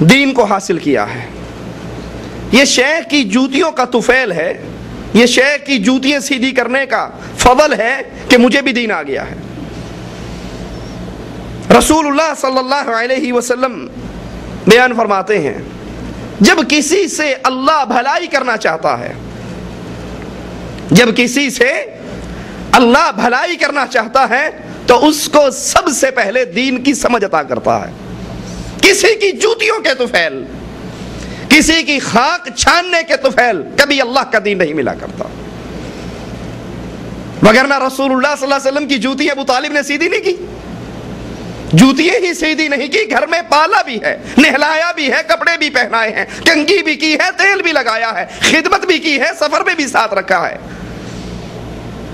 دین کو حاصل کیا ہے. یہ شیخ کی جوتیوں کا طفیل ہے, یہ شیخ کی جوتیاں سیدھی کرنے کا فضل ہے کہ مجھے بھی دین آ گیا ہے. رسول اللہ صلی اللہ علیہ وسلم بیان فرماتے ہیں, جب کسی سے اللہ بھلائی کرنا چاہتا ہے, جب کسی سے اللہ بھلائی کرنا چاہتا ہے تو اس کو سب سے پہلے دین کی سمجھ عطا کرتا ہے. کسی کی جوتیوں کے طفیل, کسی کی خاک چھاننے کے طفیل کبھی اللہ کا دین نہیں ملا کرتا. وگرنہ رسول اللہ صلی اللہ علیہ وسلم کی جوتی ابو طالب نے سیدھی نہیں کی, جوتیاں ہی سیدھی نہیں کی, گھر میں پالا بھی ہے, نہلایا بھی ہے, کپڑے بھی پہنائے ہیں, کنگھی بھی کی ہے, تیل بھی لگایا ہے, خدمت بھی کی ہے, سفر میں بھی ساتھ رکھا ہے.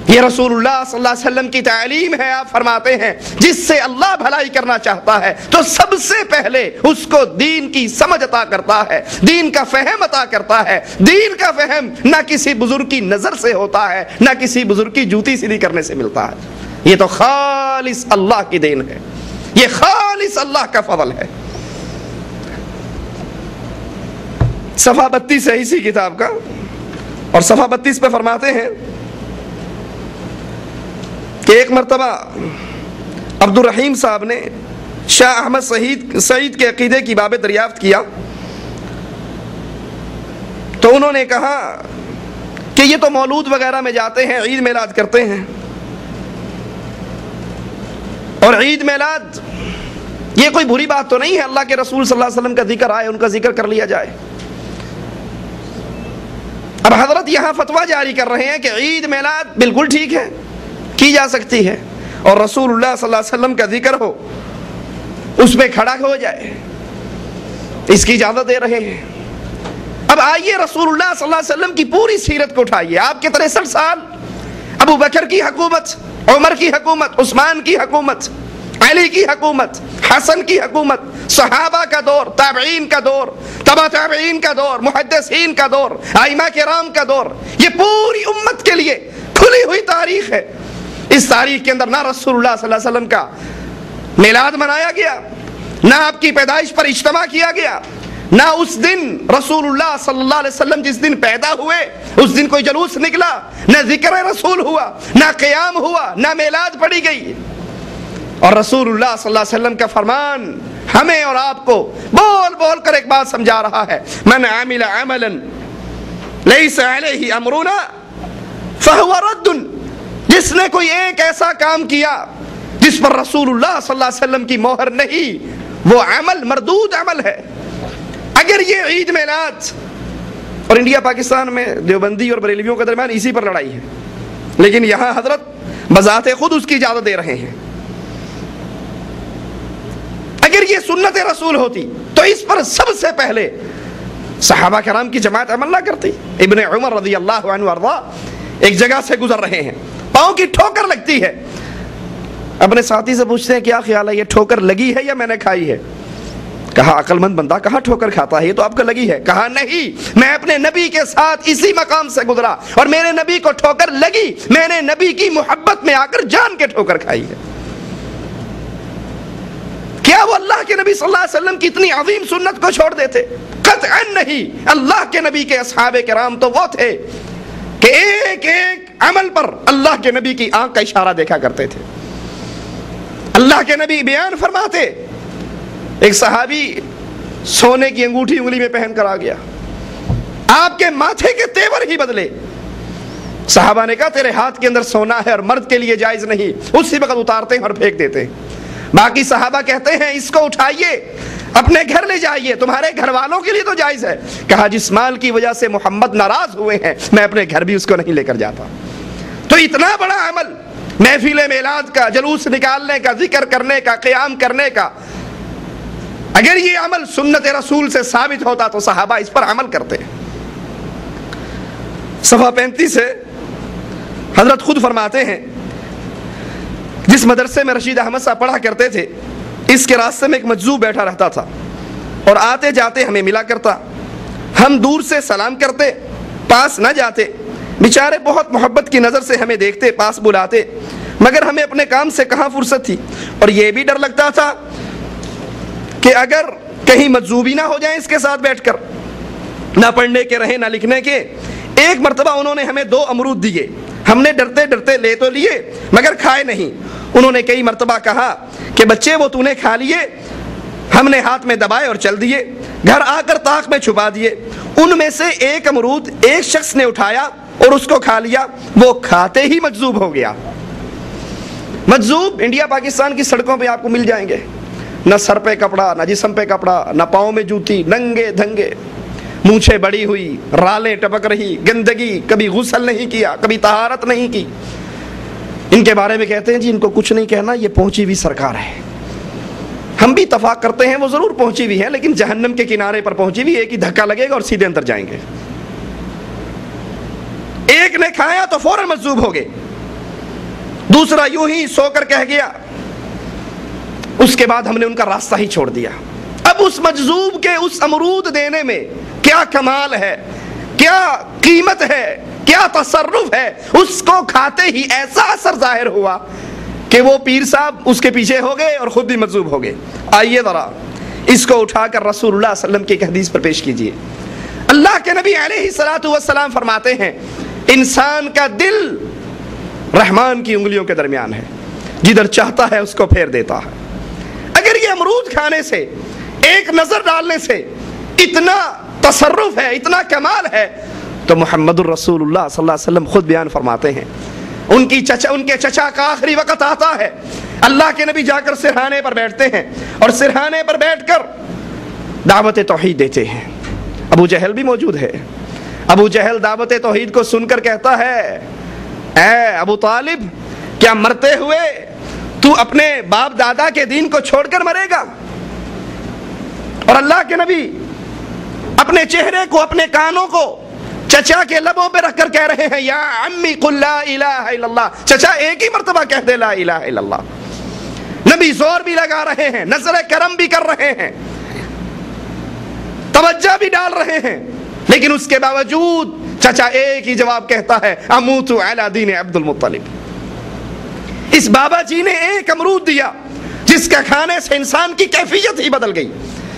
یہ رسول اللہ صلی اللہ علیہ وسلم کی تعلیم ہے. آپ فرماتے ہیں جس سے اللہ بھلائی کرنا چاہتا ہے تو سب سے پہلے اس کو دین کی سمجھ عطا کرتا ہے, دین کا فہم عطا کرتا ہے. دین کا فہم نہ کسی بزرگ کی نظر سے ہوتا ہے, نہ کسی بزرگ کی جوتی سیدھی کرنے سے ملتا ہے. یہ تو خالص اللہ کی دین ہے, یہ خالص اللہ کا فضل ہے. صفحہ 32 ہے اسی کتاب کا, اور صفحہ 32 پہ فرماتے ہیں کہ ایک مرتبہ عبد الرحیم صاحب نے شاہ احمد سعید کے عقیدے کی باب دریافت کیا تو انہوں نے کہا کہ یہ تو مولود وغیرہ میں جاتے ہیں, عید میلاد کرتے ہیں, اور عید میلاد یہ کوئی بری بات تو نہیں ہے, اللہ کے رسول صلی اللہ علیہ وسلم کا ذکر آئے, ان کا ذکر کر لیا جائے. اب حضرت یہاں فتویٰ جاری کر رہے ہیں کہ عید میلاد بالکل ٹھیک ہے, کی جا سکتی ہے, اور رسول اللہ صلی اللہ علیہ وسلم کا ذکر ہو, اس پہ کھڑا ہو جائے, اس کی اجازت دے رہے ہیں. اب آئیے رسول اللہ صلی اللہ علیہ وسلم کی پوری سیرت کو اٹھائیے. آپ کے 63 سال, ابو بکر کی حکومت, عمر کی حکومت, عثمان کی حکومت, علی کی حکومت, حسن کی حکومت, صحابہ کا دور, تابعین کا دور, تبع تابعین کا دور, محدثین کا دور, ائمہ کرام کا دور, یہ پوری امت کے لیے کھلی ہوئی تاریخ ہے. اس تاریخ کے اندر نہ رسول اللہ صلی اللہ علیہ وسلم کا میلاد منایا گیا, نہ آپ کی پیدائش پر اجتماع کیا گیا, نہ اس دن رسول اللہ صلی اللہ علیہ وسلم جس دن پیدا ہوئے اس دن کوئی جلوس نکلا, نہ ذکر رسول ہوا, نہ قیام ہوا, نہ میلاد پڑھی گئی. اور رسول اللہ صلی اللہ علیہ وسلم کا فرمان ہمیں اور آپ کو بول بول کر ایک بات سمجھا رہا ہے, من عمل عملا لیس علیہ امرنا فہو رد. جس نے کوئی ایک ایسا کام کیا جس پر رسول اللہ صلی اللہ علیہ وسلم کی مہر نہیں, وہ عمل مردود عمل ہے. اگر یہ عید میلاد, اور انڈیا پاکستان میں دیوبندی اور بریلویوں کے درمیان اسی پر لڑائی ہے, لیکن یہاں حضرت بذات خود اس کی اجازت دے رہے ہیں. اگر یہ سنت رسول ہوتی تو اس پر سب سے پہلے صحابہ کرام کی جماعت عمل نہ کرتی. ابن عمر رضی اللہ عنہ وارضا ایک جگہ سے گزر رہے ہیں, پاؤں کی ٹھوکر لگتی ہے, اپنے ساتھی سے پوچھتے ہیں کیا خیال ہے, یہ ٹھوکر لگی ہے یا میں نے کھائی ہے؟ کہا عقل مند بندہ کہاں ٹھوکر کھاتا ہے, یہ تو آپ کو لگی ہے. کہا نہیں, میں اپنے نبی کے ساتھ اسی مقام سے گزرا اور میرے نبی کو ٹھوکر لگی, میں نے نبی کی محبت میں آ کر جان کے ٹھوکر کھائی ہے. کیا وہ اللہ کے نبی صلی اللہ علیہ وسلم کی اتنی عظیم سنت کو چھوڑ دیتے؟ قطعا نہیں. اللہ کے نبی کے اصحاب کرام تو وہ تھے کہ ایک ایک عمل پر اللہ کے نبی کی آنکھ کا اشارہ دیکھا کرتے تھے. اللہ کے نبی بیان فرماتے, ایک صحابی سونے کی انگوٹھی انگلی میں پہن کر آ گیا, آپ کے ماتھے کے تیور ہی بدلے. صحابہ نے کہا تیرے ہاتھ کے اندر سونا ہے اور مرد کے لیے جائز نہیں, اسی وقت اتارتے ہیں اور پھینک دیتے ہیں. باقی صحابہ کہتے ہیں اس کو اٹھائیے, اپنے گھر لے جائیے, تمہارے گھر والوں کے لیے تو جائز ہے. کہا جس مال کی وجہ سے محمد ناراض ہوئے ہیں میں اپنے گھر بھی اس کو نہیں لے کر جاتا. تو اتنا بڑا عمل محفل میلاد کا, جلوس نکالنے کا, ذکر کرنے کا, قیام کرنے کا, اگر یہ عمل سنت رسول سے ثابت ہوتا تو صحابہ اس پر عمل کرتے. صفحہ 35 ہے, حضرت خود فرماتے ہیں جس مدرسے میں رشید احمد صاحب پڑھا کرتے تھے اس کے راستے میں ایک مجذوب بیٹھا رہتا تھا اور آتے جاتے ہمیں ملا کرتا. ہم دور سے سلام کرتے, پاس نہ جاتے. بیچارے بہت محبت کی نظر سے ہمیں دیکھتے, پاس بلاتے, مگر ہمیں اپنے کام سے کہاں فرصت تھی. اور یہ بھی ڈر لگتا تھا کہ اگر کہیں مجذوبی نہ ہو جائیں اس کے ساتھ بیٹھ کر، نہ پڑھنے کے رہے نہ لکھنے کے۔ ایک مرتبہ انہوں نے ہمیں 2 امرود دیے، ہم نے ڈرتے ڈرتے لے تو لیے مگر کھائے نہیں۔ انہوں نے کئی مرتبہ کہا کہ بچے وہ تو نے کھا لیے، ہم نے ہاتھ میں دبائے اور چل دیے، گھر آ کر طاق میں چھپا دیے۔ ان میں سے ایک امرود ایک شخص نے اٹھایا اور اس کو کھا لیا، وہ کھاتے ہی مجذوب ہو گیا۔ مجذوب انڈیا پاکستان کی سڑکوں پہ آپ کو مل جائیں گے، نہ سر پہ کپڑا، نہ جسم پہ کپڑا، نہ پاؤں میں جوتی، ننگے دھنگے، مونچھیں بڑی ہوئی، رالیں ٹپک رہی، گندگی، کبھی غسل نہیں کیا، کبھی طہارت نہیں کی۔ ان کے بارے میں کہتے ہیں جی ان کو کچھ نہیں کہنا، یہ پہنچی ہوئی سرکار ہے۔ ہم بھی اتفاق کرتے ہیں وہ ضرور پہنچی ہوئی ہے، لیکن جہنم کے کنارے پر پہنچی ہوئی، ایک ہی دھکا لگے گا اور سیدھے اندر جائیں گے۔ ایک نے کھایا تو فوراً مجذوب ہو گئے، دوسرا یوں ہی سو کر کہہ گیا۔ اس کے بعد ہم نے ان کا راستہ ہی چھوڑ دیا۔ اب اس مجذوب کے اس امرود دینے میں کیا کمال ہے، کیا قیمت ہے، کیا تصرف ہے، اس کو کھاتے ہی ایسا اثر ظاہر ہوا کہ وہ پیر صاحب اس کے پیچھے ہو گئے اور خود بھی مجذوب ہو گئے۔ آئیے ذرا اس کو اٹھا کر رسول اللہ صلی اللہ علیہ وسلم کی ایک حدیث پر پیش کیجئے۔ اللہ کے نبی علیہ الصلوۃ والسلام فرماتے ہیں انسان کا دل رحمان کی انگلیوں کے درمیان ہے، جدھر چاہتا ہے اس کو پھیر دیتا ہے۔ اگر یہ امرود کھانے سے، ایک نظر ڈالنے سے اتنا تصرف ہے، اتنا کمال ہے، تو محمد الرسول اللہ صلی اللہ علیہ وسلم خود بیان فرماتے ہیں ان کے چچا کا آخری وقت آتا ہے، اللہ کے نبی جا کر سرہانے پر بیٹھتے ہیں اور سرہانے پر بیٹھ کر دعوت توحید دیتے ہیں۔ ابو جہل بھی موجود ہے۔ ابو جہل دعوت توحید کو سن کر کہتا ہے اے ابو طالب، کیا مرتے ہوئے تو اپنے باپ دادا کے دین کو چھوڑ کر مرے گا؟ اور اللہ کے نبی اپنے چہرے کو، اپنے کانوں کو چچا کے لبوں پہ رکھ کر کہہ رہے ہیں یا عمی قل لا الہ الا اللہ، چچا ایک ہی مرتبہ کہہ دے لا الہ الا اللہ۔ نبی زور بھی لگا رہے ہیں، نظر کرم بھی کر رہے ہیں، توجہ بھی ڈال رہے ہیں، لیکن اس کے باوجود چچا ایک ہی جواب کہتا ہے اموت علی دین عبد المطلب۔ اس بابا جی نے ایک امرود دیا جس کا کھانے سے انسان کی کیفیت ہی بدل گئی،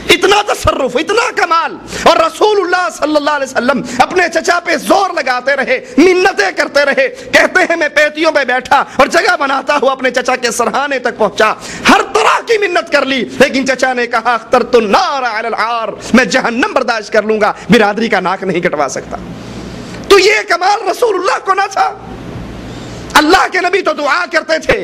اتنا تصرف، اتنا کمال، اور رسول اللہ صلی اللہ علیہ وسلم اپنے چچا پہ زور لگاتے رہے، منتیں کرتے رہے، کہتے ہیں میں پیٹیوں پہ بیٹھا اور جگہ بناتا ہوا اپنے چچا کے سرہانے تک پہنچا، ہر طرح کی منت کر لی، لیکن چچا نے کہا اخترت النار علی العار، میں جہنم برداشت کر لوں گا، برادری کا ناک نہیں کٹوا سکتا۔ تو یہ کمال رسول اللہ کو نہ تھا؟ اللہ کے نبی تو دعا کرتے تھے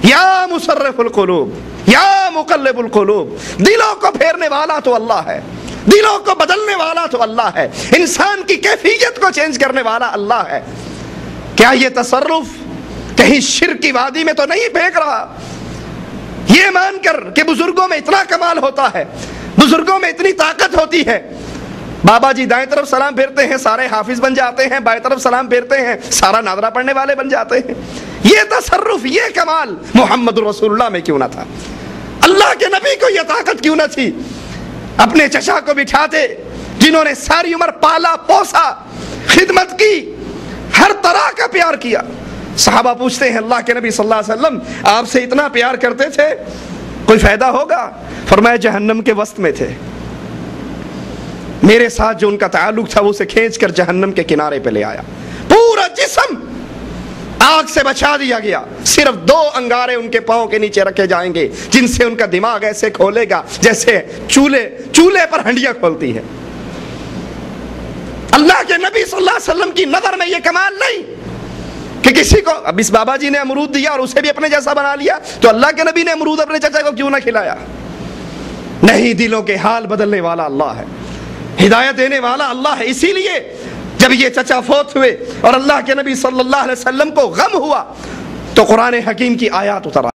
یا مصرف القلوب یا مقلب القلوب، دلوں کو پھیرنے والا تو اللہ ہے، دلوں کو بدلنے والا تو اللہ ہے، انسان کی کیفیت کو چینج کرنے والا اللہ ہے۔ کیا یہ تصرف کہیں شرک کی وادی میں تو نہیں پھینک رہا؟ یہ مان کر کہ بزرگوں میں اتنا کمال ہوتا ہے، بزرگوں میں اتنی طاقت ہوتی ہے، بابا جی دائیں طرف سلام پھیرتے ہیں سارے حافظ بن جاتے ہیں، بائیں طرف سلام پھیرتے ہیں سارا ناظرہ پڑھنے والے بن جاتے ہیں، یہ تصرف، یہ کمال محمد رسول اللہ میں کیوں نہ تھا؟ اللہ کے نبی کو یہ طاقت کیوں نہ تھی؟ اپنے چچا کو بٹھاتے جنہوں نے ساری عمر پالا پوسا، خدمت کی، ہر طرح کا پیار کیا۔ صحابہ پوچھتے ہیں اللہ کے نبی صلی اللہ علیہ وسلم آپ سے اتنا پیار کرتے تھے، کوئی فائدہ ہوگا؟ فرمایا جہنم کے وسط میں تھے، میرے ساتھ جو ان کا تعلق تھا وہ اسے کھینچ کر جہنم کے کنارے پہ لے آیا، پورا جسم آگ سے بچا دیا گیا، صرف 2 انگارے ان کے پاؤں کے نیچے رکھے جائیں گے جن سے ان کا دماغ ایسے کھولے گا جیسے چولہے پر ہنڈیاں کھولتی ہے۔ اللہ کے نبی صلی اللہ علیہ وسلم کی نظر میں یہ کمال نہیں کہ کسی کو، اب اس بابا جی نے امرود دیا اور اسے بھی اپنے جیسا بنا لیا، تو اللہ کے نبی نے امرود اپنے چچا کو کیوں نہ کھلایا؟ نہیں، دلوں کے حال بدلنے والا اللہ ہے، ہدایت دینے والا اللہ ہے۔ اسی لیے جب یہ چچا فوت ہوئے اور اللہ کے نبی صلی اللہ علیہ وسلم کو غم ہوا تو قرآن حکیم کی آیات اترا۔